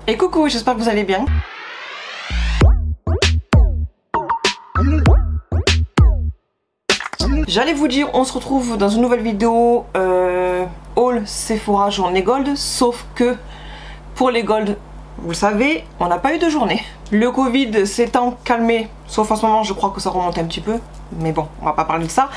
Et coucou, j'espère que vous allez bien. J'allais vous dire, on se retrouve dans une nouvelle vidéo haul Sephora journée gold, sauf que pour les gold, vous le savez, on n'a pas eu de journée. Le Covid s'étant calmé, sauf en ce moment, je crois que ça remonte un petit peu, mais bon, on va pas parler de ça.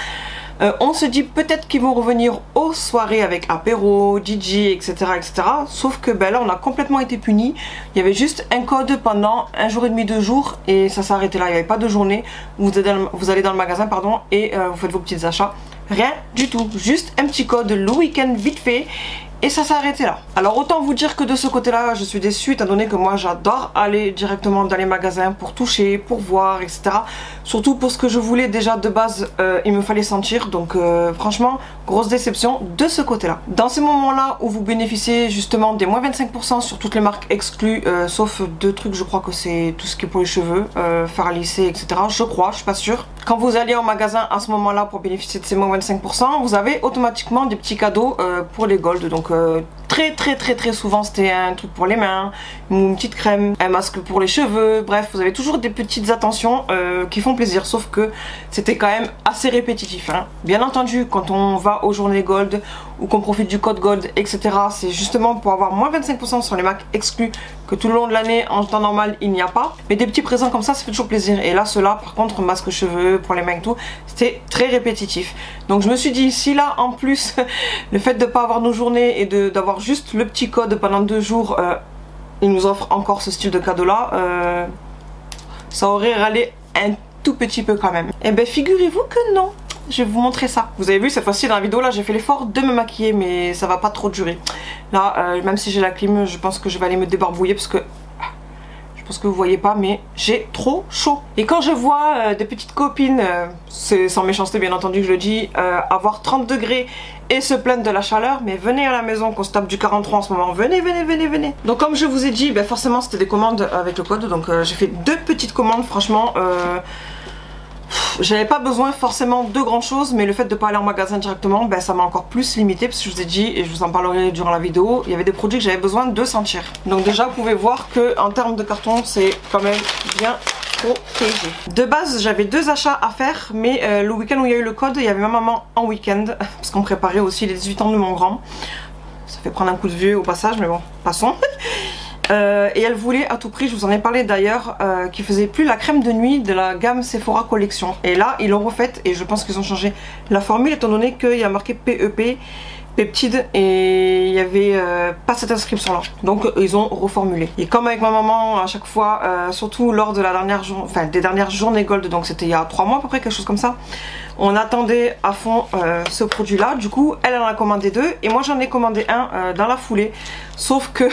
On se dit peut-être qu'ils vont revenir aux soirées avec apéro, DJ, etc. etc. Sauf que ben là on a complètement été punis. Il y avait juste un code pendant un jour et demi, 2 jours et ça s'est arrêté là. Il n'y avait pas de journée. Vous allez dans le magasin pardon, et vous faites vos petits achats. Rien du tout. Juste un petit code le week-end vite fait. Et ça s'est arrêté là. Alors autant vous dire que de ce côté là je suis déçue étant donné que moi j'adore aller directement dans les magasins pour toucher, pour voir, etc. Surtout pour ce que je voulais déjà de base, il me fallait sentir. Donc franchement, grosse déception de ce côté là. Dans ces moments là où vous bénéficiez justement des moins 25% sur toutes les marques exclues, sauf 2 trucs, je crois que c'est tout ce qui est pour les cheveux, faire lisser, etc. Je crois, je suis pas sûre. Quand vous allez en magasin à ce moment là pour bénéficier de ces moins 25%, vous avez automatiquement des petits cadeaux pour les gold. Donc très souvent c'était un truc pour les mains, une petite crème, un masque pour les cheveux, bref vous avez toujours des petites attentions qui font plaisir, sauf que c'était quand même assez répétitif hein. Bien entendu quand on va aux journées gold ou qu'on profite du code gold, etc., c'est justement pour avoir moins 25% sur les marques exclues que tout le long de l'année en temps normal il n'y a pas, mais des petits présents comme ça fait toujours plaisir. Et là ceux-là par contre, masque cheveux pour les mains et tout, c'était très répétitif. Donc je me suis dit, si là en plus le fait de pas avoir nos journées et d'avoir juste le petit code pendant 2 jours, ils nous offrent encore ce style de cadeau là, ça aurait râlé un tout petit peu quand même. Et ben figurez-vous que non. Je vais vous montrer ça. Vous avez vu cette fois-ci dans la vidéo là j'ai fait l'effort de me maquiller mais ça va pas trop durer. Là même si j'ai la clim je pense que je vais aller me débarbouiller parce que je pense que vous voyez pas mais j'ai trop chaud. Et quand je vois des petites copines, c'est sans méchanceté bien entendu que je le dis, avoir 30 degrés et se plaindre de la chaleur, mais venez à la maison qu'on se tape du 43 en ce moment, venez. Donc comme je vous ai dit, ben, forcément c'était des commandes avec le code, donc j'ai fait 2 petites commandes franchement. J'avais pas besoin forcément de grand chose, mais le fait de pas aller en magasin directement, ben, ça m'a encore plus limité parce que je vous ai dit, et je vous en parlerai durant la vidéo, il y avait des produits que j'avais besoin de sentir. Donc déjà vous pouvez voir que en termes de carton c'est quand même bien protégé. De base j'avais 2 achats à faire, mais le week-end où il y a eu le code, il y avait ma maman en week-end parce qu'on préparait aussi les 18 ans de mon grand. Ça fait prendre un coup de vieux au passage, mais bon, passons. Et elle voulait à tout prix, je vous en ai parlé d'ailleurs, qu'ils faisaient plus la crème de nuit de la gamme Sephora Collection. Et là ils l'ont refaite et je pense qu'ils ont changé la formule étant donné qu'il y a marqué PEP, peptide, et il n'y avait pas cette inscription là. Donc ils ont reformulé. Et comme avec ma maman à chaque fois, surtout lors de la des dernières journées gold, donc c'était il y a 3 mois à peu près, quelque chose comme ça, on attendait à fond ce produit là. Du coup elle en a commandé 2 et moi j'en ai commandé un dans la foulée. Sauf que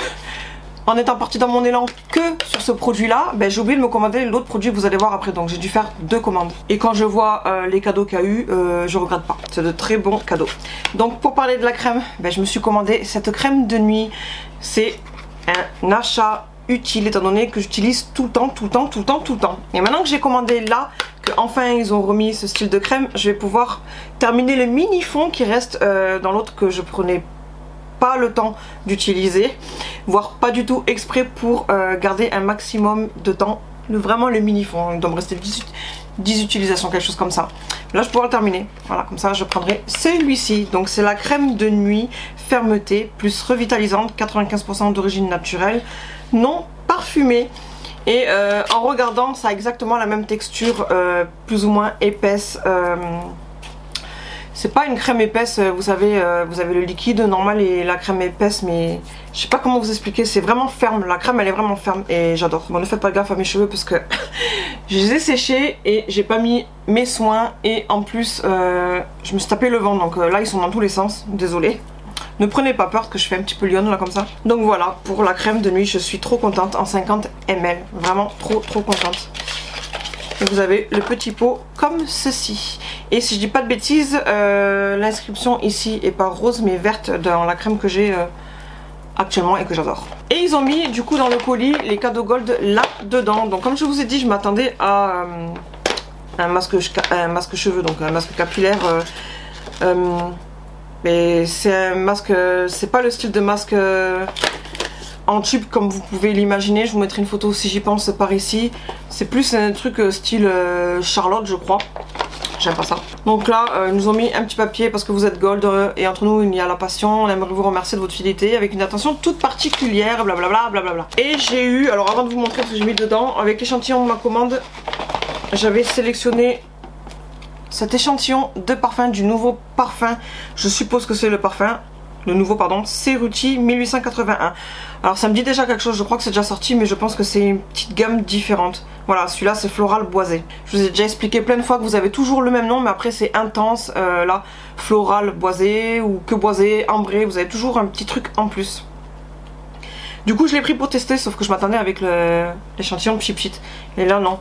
en étant partie dans mon élan que sur ce produit là, ben, j'ai oublié de me commander l'autre produit que vous allez voir après, donc j'ai dû faire 2 commandes. Et quand je vois les cadeaux qu'il y a eu, je regrette pas, c'est de très bons cadeaux. Donc pour parler de la crème, ben, je me suis commandé cette crème de nuit. C'est un achat utile étant donné que j'utilise tout le temps. Et maintenant que j'ai commandé là, que enfin ils ont remis ce style de crème, je vais pouvoir terminer le mini fond qui reste dans l'autre que je prenais pas le temps d'utiliser, voire pas du tout exprès pour garder un maximum de temps. Vraiment le mini fond, il doit me rester 10 utilisations, quelque chose comme ça. Là je pourrai le terminer, voilà, comme ça je prendrai celui-ci. Donc c'est la crème de nuit fermeté plus revitalisante, 95% d'origine naturelle, non parfumée. Et en regardant ça a exactement la même texture, plus ou moins épaisse. C'est pas une crème épaisse, vous savez, vous avez le liquide normal et la crème épaisse, mais je sais pas comment vous expliquer, c'est vraiment ferme, la crème elle est vraiment ferme et j'adore. Bon, ne faites pas gaffe à mes cheveux parce que je les ai séchés et j'ai pas mis mes soins et en plus je me suis tapé le vent, donc là ils sont dans tous les sens, désolée. Ne prenez pas peur que je fais un petit peu lionne là comme ça. Donc voilà, pour la crème de nuit je suis trop contente en 50 ml, vraiment trop contente. Et vous avez le petit pot comme ceci. Et si je dis pas de bêtises, l'inscription ici est pas rose mais verte dans la crème que j'ai actuellement et que j'adore. Et ils ont mis du coup dans le colis les cadeaux gold là dedans. Donc comme je vous ai dit, je m'attendais à un masque cheveux, donc un masque capillaire. Mais c'est un masque, c'est pas le style de masque en tube comme vous pouvez l'imaginer. Je vous mettrai une photo si j'y pense par ici. C'est plus un truc style Charlotte je crois. J'aime pas ça. Donc là ils nous ont mis un petit papier parce que vous êtes gold et entre nous il y a la passion. On aimerait vous remercier de votre fidélité avec une attention toute particulière, blablabla blablabla. Et j'ai eu, alors avant de vous montrer ce que j'ai mis dedans, avec l'échantillon de ma commande, j'avais sélectionné cet échantillon de parfum du nouveau parfum. Je suppose que c'est le parfum, le nouveau pardon, Cerutti 1881. Alors ça me dit déjà quelque chose, je crois que c'est déjà sorti, mais je pense que c'est une petite gamme différente. Voilà, celui-là c'est floral boisé. Je vous ai déjà expliqué plein de fois que vous avez toujours le même nom, mais après c'est intense. Là, floral boisé ou que boisé, ambré, vous avez toujours un petit truc en plus. Du coup je l'ai pris pour tester, sauf que je m'attendais avec l'échantillon Pchit Pchit. Et là non,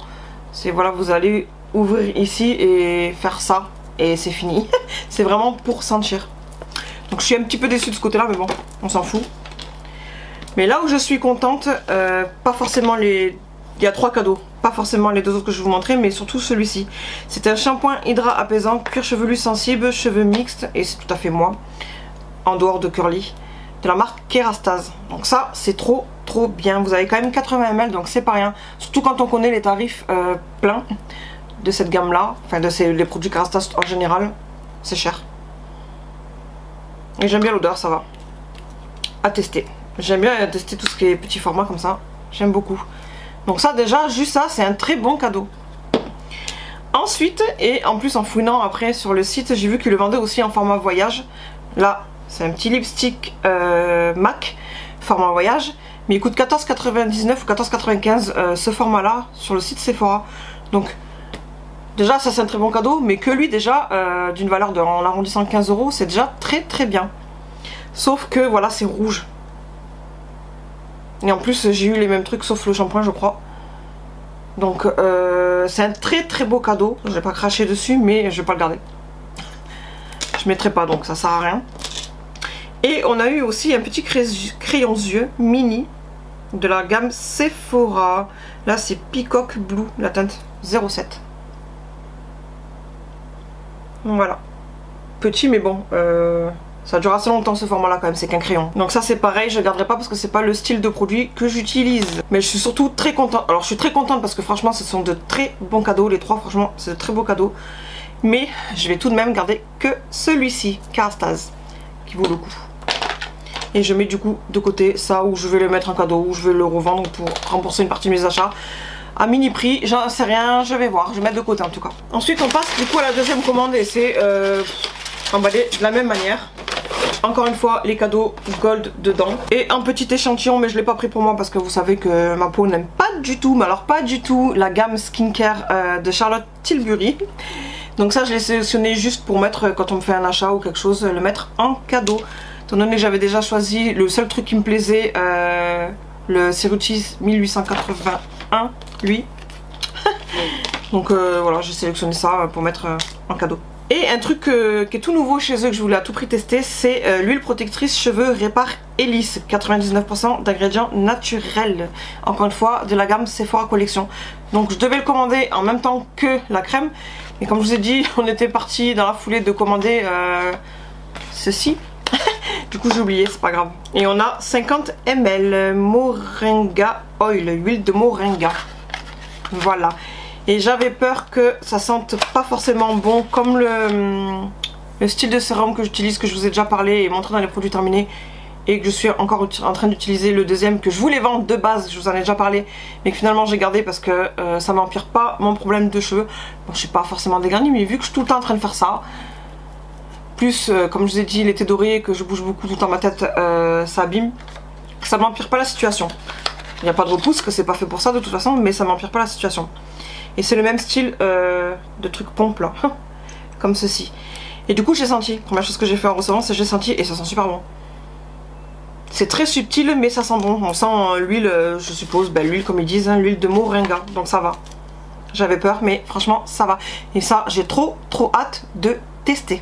c'est voilà, vous allez ouvrir ici et faire ça, et c'est fini. C'est vraiment pour sentir. Donc je suis un petit peu déçue de ce côté là, mais bon, on s'en fout. Mais là où je suis contente, pas forcément les... Il y a 3 cadeaux, pas forcément les 2 autres que je vais vous montrer, mais surtout celui-ci. C'est un shampoing hydra apaisant, cuir chevelu sensible, cheveux mixtes, et c'est tout à fait moi, en dehors de curly, de la marque Kerastase. Donc ça, c'est trop bien. Vous avez quand même 80 ml, donc c'est pas rien. Surtout quand on connaît les tarifs pleins de cette gamme-là, enfin les produits Kerastase en général, c'est cher. Et j'aime bien l'odeur, ça va. À tester. J'aime bien tester tout ce qui est petit format comme ça. J'aime beaucoup. Donc ça déjà, juste ça, c'est un très bon cadeau. Ensuite, et en plus en fouinant après sur le site, j'ai vu qu'ils le vendaient aussi en format voyage. Là, c'est un petit lipstick MAC, format voyage. Mais il coûte 14,99 ou 14,95 ce format-là sur le site Sephora. Donc déjà, ça c'est un très bon cadeau. Mais que lui déjà, d'une valeur de, en arrondissant 15 €, c'est déjà très bien. Sauf que voilà, c'est rouge. Et en plus j'ai eu les mêmes trucs sauf le shampoing je crois. Donc c'est un très beau cadeau. Je vais pas cracher dessus mais je vais pas le garder. Je mettrai pas donc ça sert à rien. Et on a eu aussi un petit crayon yeux mini de la gamme Sephora. Là c'est Peacock Blue, la teinte 07. Voilà. Petit mais bon ça dure assez longtemps ce format là quand même, c'est qu'un crayon. Donc ça c'est pareil, je ne garderai pas parce que c'est pas le style de produit que j'utilise. Mais je suis surtout très contente. Alors je suis très contente parce que franchement ce sont de très bons cadeaux. Les 3 franchement c'est de très beaux cadeaux. Mais je vais tout de même garder que celui-ci, Kerastase, qui vaut le coup. Et je mets du coup de côté ça où je vais le mettre en cadeau, où je vais le revendre pour rembourser une partie de mes achats. À mini prix, j'en sais rien, je vais voir, je vais mettre de côté en tout cas. Ensuite on passe du coup à la deuxième commande et c'est emballé de la même manière. Encore une fois les cadeaux gold dedans. Et un petit échantillon, mais je l'ai pas pris pour moi parce que vous savez que ma peau n'aime pas du tout, mais alors pas du tout, la gamme skincare de Charlotte Tilbury. Donc ça je l'ai sélectionné juste pour mettre quand on me fait un achat ou quelque chose, le mettre en cadeau. Étant donné que j'avais déjà choisi le seul truc qui me plaisait, le Cerutti 1881, lui. Donc voilà, j'ai sélectionné ça pour mettre en cadeau. Et un truc qui est tout nouveau chez eux que je voulais à tout prix tester, c'est l'huile protectrice cheveux Répare Hélice, 99% d'ingrédients naturels. Encore une fois, de la gamme Sephora Collection. Donc je devais le commander en même temps que la crème. Mais comme je vous ai dit, on était parti dans la foulée de commander ceci. Du coup j'ai oublié, c'est pas grave. Et on a 50 ml Moringa Oil, huile de moringa. Voilà. Et j'avais peur que ça sente pas forcément bon comme le style de sérum que j'utilise, que je vous ai déjà parlé et montré dans les produits terminés. Et que je suis encore en train d'utiliser le deuxième que je voulais vendre de base, je vous en ai déjà parlé. Mais que finalement j'ai gardé parce que ça m'empire pas mon problème de cheveux. Bon je suis pas forcément dégarnie mais vu que je suis tout le temps en train de faire ça. Plus comme je vous ai dit l'été doré, que je bouge beaucoup tout le temps ma tête, ça abîme. Ça m'empire pas la situation. Il n'y a pas de repousse, que c'est pas fait pour ça de toute façon, mais ça m'empire pas la situation. Et c'est le même style de truc pompe là, comme ceci. Et du coup j'ai senti, première chose que j'ai fait en recevant, c'est que j'ai senti et ça sent super bon. C'est très subtil mais ça sent bon. On sent l'huile, je suppose, ben, l'huile comme ils disent, hein, l'huile de moringa, donc ça va. J'avais peur mais franchement ça va. Et ça j'ai trop hâte de tester.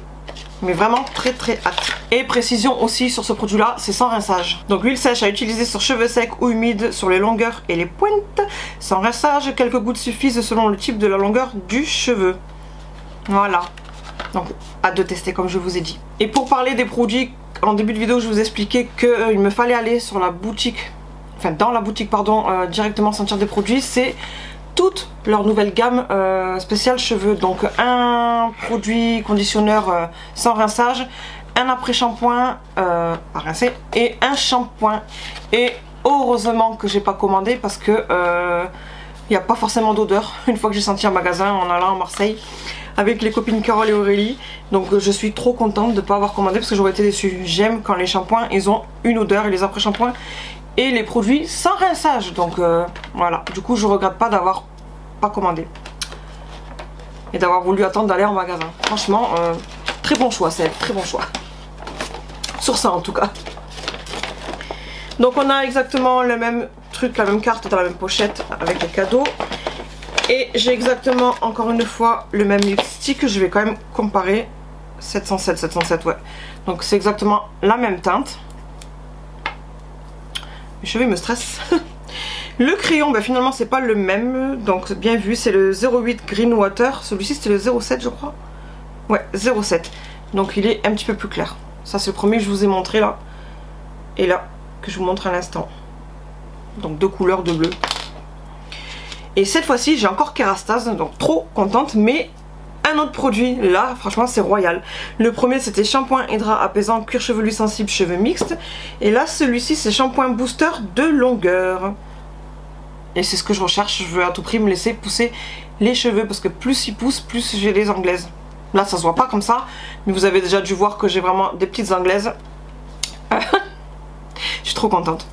Mais vraiment très hâte. Et précision aussi sur ce produit là, c'est sans rinçage. Donc l'huile sèche à utiliser sur cheveux secs ou humides, sur les longueurs et les pointes. Sans rinçage, quelques gouttes suffisent selon le type de la longueur du cheveu. Voilà. Donc hâte de tester comme je vous ai dit. Et pour parler des produits, en début de vidéo je vous expliquais qu'il me fallait aller sur la boutique enfin dans la boutique pardon, directement sentir des produits, c'est toute leur nouvelle gamme spéciale cheveux. Donc un produit conditionneur sans rinçage, un après-shampoing à rincer et un shampoing. Et heureusement que j'ai pas commandé parce que il n'y a pas forcément d'odeur une fois que j'ai senti en magasin en allant à Marseille avec les copines Carole et Aurélie. Donc je suis trop contente de ne pas avoir commandé parce que j'aurais été déçue. J'aime quand les shampoings ils ont une odeur et les après-shampoings et les produits sans rinçage. Donc voilà, du coup je regrette pas d'avoir pas commandé et d'avoir voulu attendre d'aller en magasin. Franchement très bon choix, c'est très bon choix sur ça en tout cas. Donc on a exactement le même truc, la même carte dans la même pochette avec les cadeaux. Et j'ai exactement encore une fois le même lipstick. Je vais quand même comparer. 707 ouais. Donc c'est exactement la même teinte. Mes cheveux me stressent. Le crayon, bah, finalement c'est pas le même. Donc bien vu, c'est le 08 Green Water. Celui-ci c'était le 07 je crois. Ouais, 07. Donc il est un petit peu plus clair. Ça c'est le premier que je vous ai montré là. Et là, que je vous montre à l'instant. Donc deux couleurs de bleu. Et cette fois-ci j'ai encore Kérastase, donc trop contente. Mais un autre produit, là franchement c'est royal. Le premier c'était shampoing hydra apaisant cuir chevelu sensible cheveux mixtes. Et là celui-ci c'est shampoing booster de longueur. Et c'est ce que je recherche, je veux à tout prix me laisser pousser les cheveux. Parce que plus ils poussent, plus j'ai les anglaises. Là ça se voit pas comme ça, mais vous avez déjà dû voir que j'ai vraiment des petites anglaises. Je suis trop contente.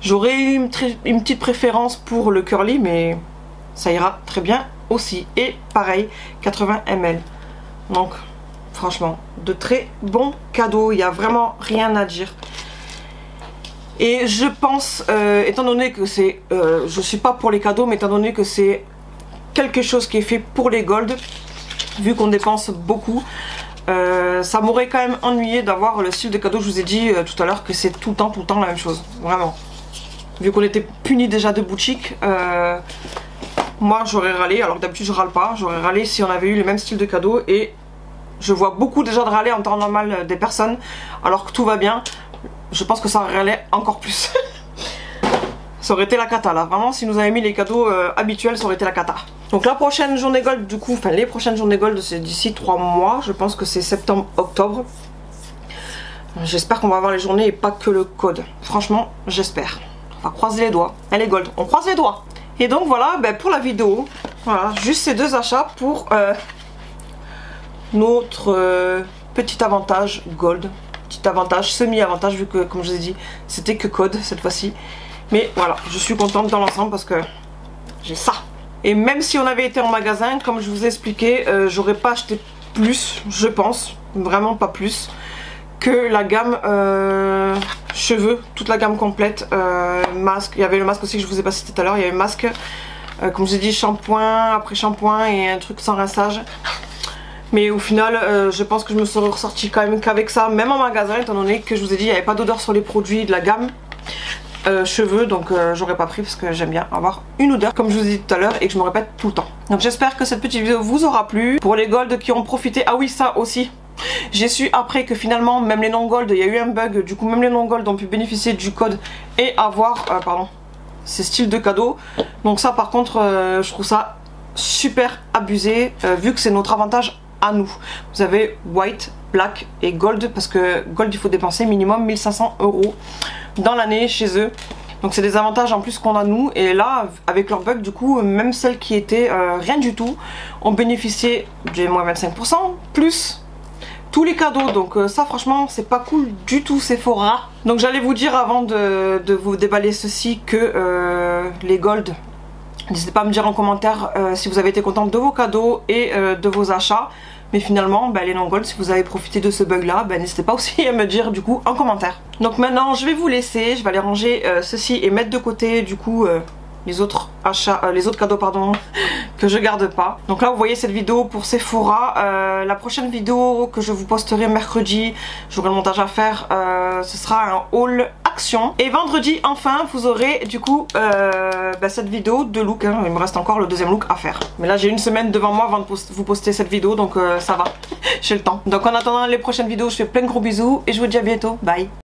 J'aurais eu une petite préférence pour le curly, mais ça ira très bien aussi. Et pareil, 80 ml. Donc, franchement, de très bons cadeaux. Il n'y a vraiment rien à dire. Et je pense, étant donné que c'est... je suis pas pour les cadeaux, mais étant donné que c'est quelque chose qui est fait pour les gold, vu qu'on dépense beaucoup... ça m'aurait quand même ennuyé d'avoir le style de cadeau. Je vous ai dit tout à l'heure que c'est tout le temps la même chose, vraiment. Vu qu'on était punis déjà de boutique, moi j'aurais râlé, alors d'habitude je râle pas, j'aurais râlé si on avait eu le même style de cadeau. Et je vois beaucoup déjà de râler en temps normal des personnes alors que tout va bien. Je pense que ça aurait râlé encore plus. Ça aurait été la cata là, vraiment si nous avait mis les cadeaux habituels ça aurait été la cata. Donc la prochaine journée gold du coup, enfin les prochaines journées gold c'est d'ici 3 mois, je pense que c'est septembre-octobre. J'espère qu'on va avoir les journées et pas que le code, franchement j'espère. On va croiser les doigts, elle est gold, on croise les doigts. Et donc voilà, ben, pour la vidéo, voilà, juste ces deux achats pour notre petit avantage gold. Petit avantage, semi-avantage vu que comme je vous ai dit, c'était que code cette fois-ci. Mais voilà, je suis contente dans l'ensemble parce que j'ai ça. Et même si on avait été en magasin, comme je vous ai expliqué, j'aurais pas acheté plus, je pense, vraiment pas plus, que la gamme cheveux, toute la gamme complète, masque. Il y avait le masque aussi que je vous ai passé tout à l'heure, il y avait le masque, comme je vous ai dit, shampoing, après shampoing et un truc sans rinçage. Mais au final, je pense que je me serais ressortie quand même qu'avec ça, même en magasin, étant donné que je vous ai dit, il n'y avait pas d'odeur sur les produits de la gamme. Cheveux, donc j'aurais pas pris parce que j'aime bien avoir une odeur comme je vous ai dit tout à l'heure et que je me répète tout le temps. Donc j'espère que cette petite vidéo vous aura plu. Pour les gold qui ont profité, ah oui ça aussi, j'ai su après que finalement même les non gold, il y a eu un bug, du coup même les non gold ont pu bénéficier du code et avoir ces styles de cadeaux. Donc ça par contre je trouve ça super abusé vu que c'est notre avantage à nous. Vous avez white, black et gold parce que gold il faut dépenser minimum 1500 € dans l'année chez eux. Donc c'est des avantages en plus qu'on a nous. Et là avec leur bug du coup même celles qui étaient rien du tout ont bénéficié des moins 25% plus tous les cadeaux. Donc ça franchement c'est pas cool du tout Sephora. Donc j'allais vous dire avant de vous déballer ceci que les gold, n'hésitez pas à me dire en commentaire si vous avez été contente de vos cadeaux et de vos achats. Mais finalement, les non gold, si vous avez profité de ce bug là, n'hésitez pas aussi à me dire du coup en commentaire. Donc maintenant je vais vous laisser, je vais aller ranger ceci et mettre de côté du coup les autres achats, les autres cadeaux pardon que je garde pas. Donc là vous voyez cette vidéo pour Sephora. La prochaine vidéo que je vous posterai mercredi, j'aurai le montage à faire, ce sera un haul action. Et vendredi enfin vous aurez du coup cette vidéo de look, hein. Il me reste encore le deuxième look à faire. Mais là j'ai une semaine devant moi avant de vous poster cette vidéo donc ça va, j'ai le temps. Donc en attendant les prochaines vidéos je fais plein de gros bisous et je vous dis à bientôt, bye.